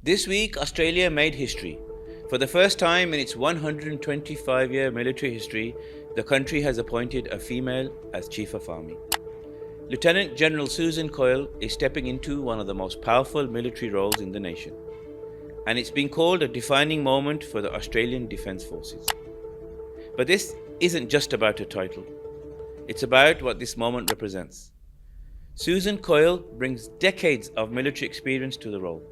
This week, Australia made history. For the first time in its 125-year military history, the country has appointed a female as Chief of Army. Lieutenant General Susan Coyle is stepping into one of the most powerful military roles in the nation, and it's been called a defining moment for the Australian Defence Forces. But this isn't just about a title. It's about what this moment represents. Susan Coyle brings decades of military experience to the role.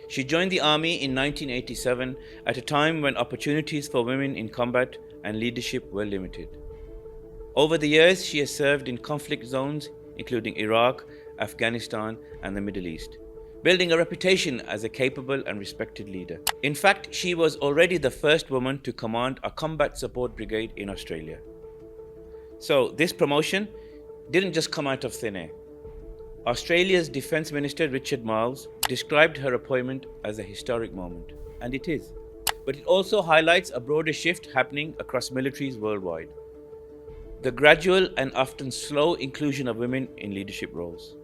She joined the Army in 1987 at a time when opportunities for women in combat and leadership were limited. Over the years, she has served in conflict zones including Iraq, Afghanistan, and the Middle East, building a reputation as a capable and respected leader. In fact, she was already the first woman to command a combat support brigade in Australia. So this promotion didn't just come out of thin air. Australia's Defence Minister Richard Marles described her appointment as a historic moment, and it is. But it also highlights a broader shift happening across militaries worldwide. The gradual and often slow inclusion of women in leadership roles.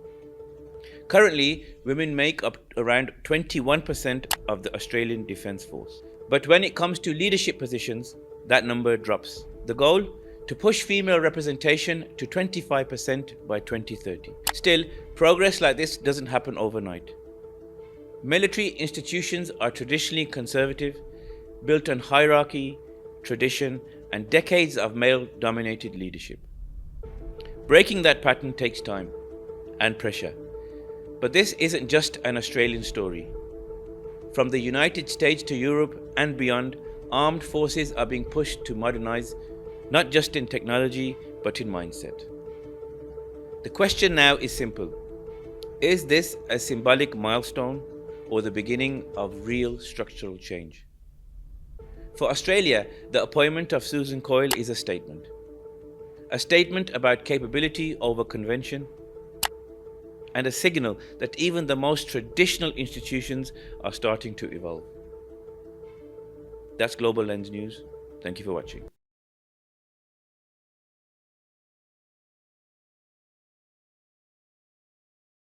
Currently, women make up around 21% of the Australian Defence Force. But when it comes to leadership positions, that number drops. The goal? To push female representation to 25% by 2030. Still, progress like this doesn't happen overnight. Military institutions are traditionally conservative, built on hierarchy, tradition, and decades of male-dominated leadership. Breaking that pattern takes time and pressure. But this isn't just an Australian story. From the United States to Europe and beyond, armed forces are being pushed to modernize, not just in technology, but in mindset. The question now is simple. Is this a symbolic milestone or the beginning of real structural change? For Australia, the appointment of Susan Coyle is a statement. A statement about capability over convention, and a signal that even the most traditional institutions are starting to evolve. That's Global Lens News. Thank you for watching.